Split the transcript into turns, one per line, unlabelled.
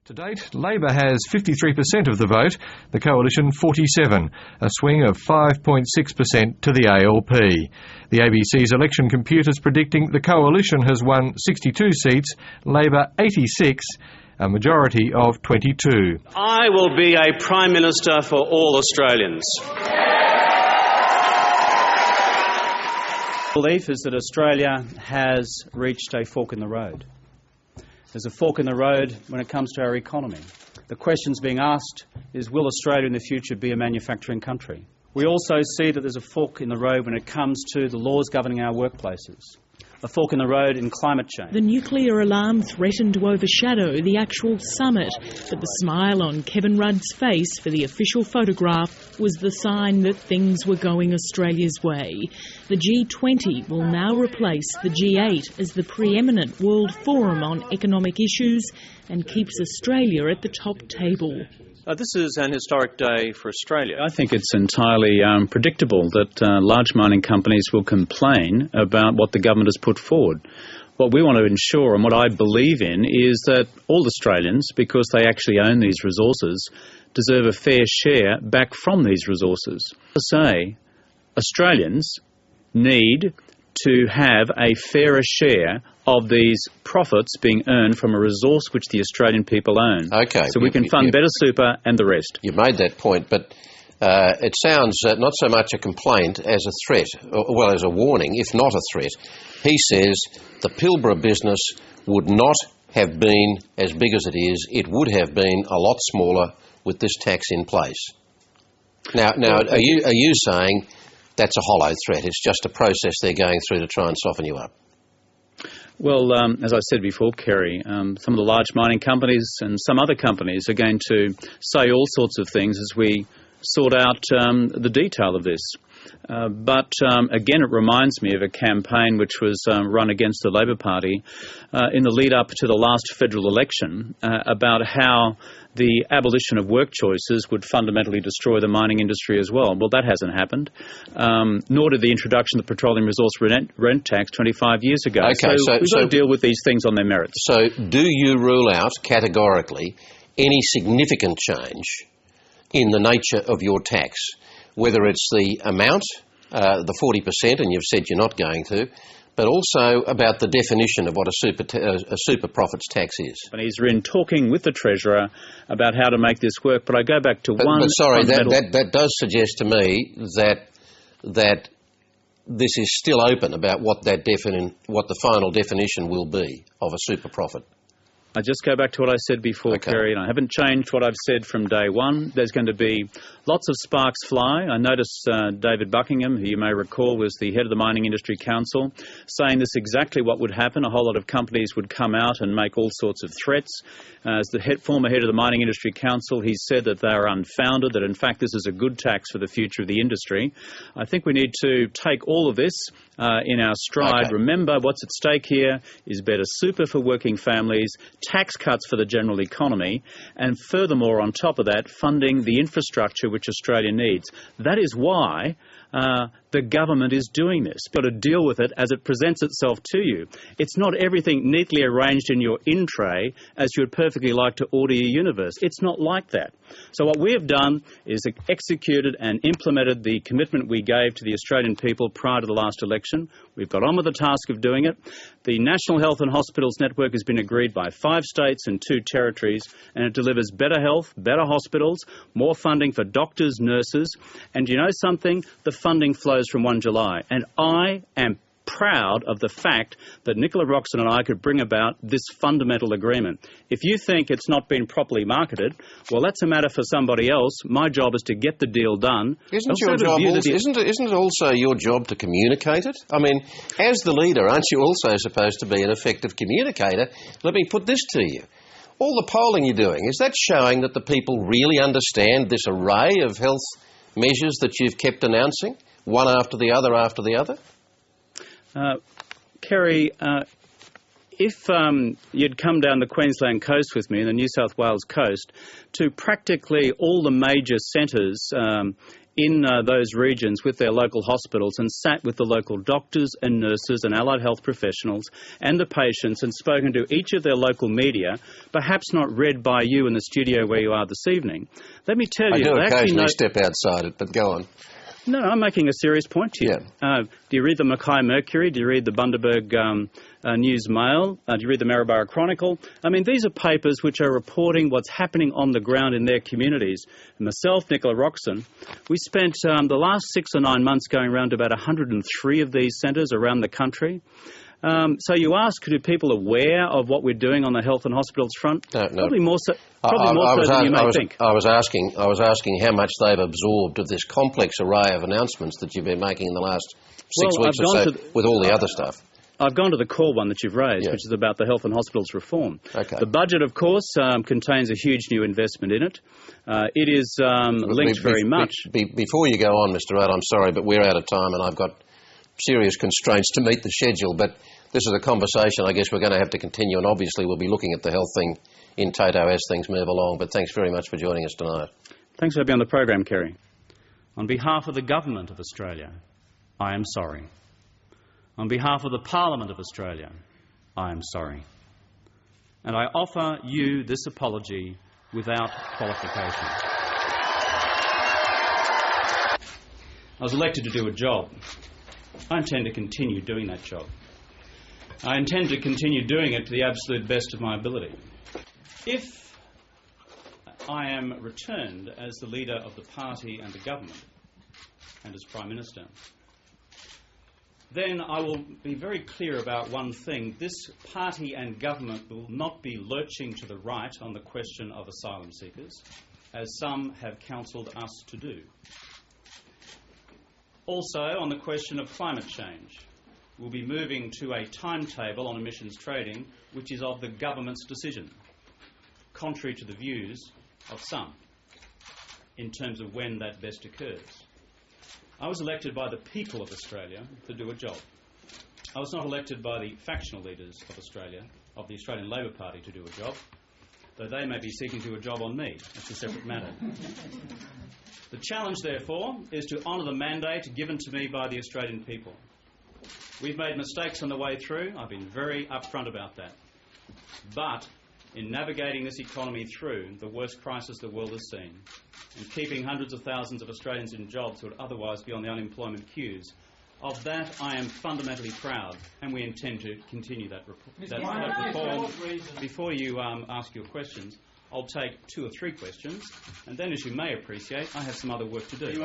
To date, Labor has 53% of the vote, the Coalition 47%, a swing of 5.6% to the ALP. The ABC's election computers predicting the Coalition has won 62 seats, Labor 86, a majority of 22.
I will be a Prime Minister for all Australians. The belief is that Australia has reached a fork in the road. There's a fork in the road when it comes to our economy. The questions being asked is, will Australia in the future be a manufacturing country? We also see that there's a fork in the road when it comes to the laws governing our workplaces. A fork in the road in climate change.
The nuclear alarm threatened to overshadow the actual summit, but the smile on Kevin Rudd's face for the official photograph was the sign that things were going Australia's way. The G20 will now replace the G8 as the preeminent world forum on economic issues and keeps Australia at the top table.
This is an historic day for Australia.
I think it's entirely predictable that large mining companies will complain about what the government has put forward. What we want to ensure, and what I believe in, is that all Australians, because they actually own these resources, deserve a fair share back from these resources. To say, Australians need to have a fairer share of these profits being earned from a resource which the Australian people own.
Okay.
So we can fund better super and the rest.
You've made that point, but it sounds not so much a complaint as a threat, well, as a warning, if not a threat. He says the Pilbara business would not have been as big as it is. It would have been a lot smaller with this tax in place. Now, are you saying that's a hollow threat? It's just a process they're going through to try and soften you up?
Well, as I said before, Kerry, some of the large mining companies and some other companies are going to say all sorts of things as we sort out the detail of this. But again, it reminds me of a campaign which was run against the Labor Party in the lead-up to the last federal election about how the abolition of work choices would fundamentally destroy the mining industry as well. Well, that hasn't happened, nor did the introduction of the petroleum resource rent tax 25 years ago.
Okay,
so we've got to deal with these things on their merits.
So do you rule out categorically any significant change in the nature of your tax, whether it's the amount, the 40%, and you've said you're not going to, but also about the definition of what a super profits tax is?
Companies are in talking with the Treasurer about how to make this work, but I go back to one...
But sorry, that does suggest to me that this is still open about what the final definition will be of a super profit.
I just go back to what I said before, okay, Kerry, and I haven't changed what I've said from day one. There's going to be lots of sparks fly. I noticed David Buckingham, who you may recall was the head of the Mining Industry Council, saying this exactly what would happen. A whole lot of companies would come out and make all sorts of threats. As the former head of the Mining Industry Council, he said that they are unfounded, that in fact this is a good tax for the future of the industry. I think we need to take all of this in our stride. Okay. Remember, what's at stake here is better super for working families, tax cuts for the general economy, and furthermore, on top of that, funding the infrastructure which Australia needs. That is why the government is doing this. You've got to deal with it as it presents itself to you. It's not everything neatly arranged in your in-tray as you would perfectly like to order your universe. It's not like that. So what we have done is executed and implemented the commitment we gave to the Australian people prior to the last election. We've got on with the task of doing it. The National Health and Hospitals Network has been agreed by 5 states and 2 territories, and it delivers better health, better hospitals, more funding for doctors, nurses, and you know something? The funding flows from 1 July. And I am proud of the fact that Nicola Roxon and I could bring about this fundamental agreement. If you think it's not been properly marketed, well, that's a matter for somebody else. My job is to get the deal done.
Isn't it also your job to communicate it? I mean, as the leader, aren't you also supposed to be an effective communicator? Let me put this to you. All the polling you're doing, is that showing that the people really understand this array of health measures that you've kept announcing, one after the other after the other?
Kerry, if you'd come down the Queensland coast with me and the New South Wales coast to practically all the major centres in those regions with their local hospitals and sat with the local doctors and nurses and allied health professionals and the patients and spoken to each of their local media, perhaps not read by you in the studio where you are this evening, let me tell you...
I do occasionally step outside it, but go on.
No, I'm making a serious point to you.
Yeah.
Do you read the Mackay Mercury? Do you read the Bundaberg News Mail? Do you read the Maryborough Chronicle? I mean, these are papers which are reporting what's happening on the ground in their communities. And myself, Nicola Roxon, we spent the last 6 or 9 months going around to about 103 of these centres around the country. So you ask, are people aware of what we're doing on the health and hospitals front?
No.
Probably more so than you may think.
I was asking how much they've absorbed of this complex array of announcements that you've been making in the last 6 weeks or so with all the other stuff.
I've gone to the core one that you've raised, which is about the health and hospitals reform.
Okay.
The budget, of course, contains a huge new investment in it. It is linked very much...
Before you go on, Mr. Rudd, I'm sorry, but we're out of time and I've got serious constraints to meet the schedule, but this is a conversation I guess we're going to have to continue, and obviously we'll be looking at the health thing in toto as things move along, but thanks very much for joining us tonight.
Thanks for being on the program, Kerry. On behalf of the Government of Australia, I am sorry. On behalf of the Parliament of Australia, I am sorry. And I offer you this apology without qualification. I was elected to do a job. I intend to continue doing that job. I intend to continue doing it to the absolute best of my ability. If I am returned as the leader of the party and the government, and as Prime Minister, then I will be very clear about one thing. This party and government will not be lurching to the right on the question of asylum seekers, as some have counselled us to do. Also, on the question of climate change, we'll be moving to a timetable on emissions trading which is of the government's decision, contrary to the views of some, in terms of when that best occurs. I was elected by the people of Australia to do a job. I was not elected by the factional leaders of Australia, of the Australian Labor Party, to do a job, though they may be seeking to do a job on me. That's a separate matter. The challenge, therefore, is to honour the mandate given to me by the Australian people. We've made mistakes on the way through. I've been very upfront about that. But in navigating this economy through the worst crisis the world has seen and keeping hundreds of thousands of Australians in jobs who would otherwise be on the unemployment queues, of that I am fundamentally proud, and we intend to continue that reform. Before you ask your questions, I'll take 2 or 3 questions, and then, as you may appreciate, I have some other work to do.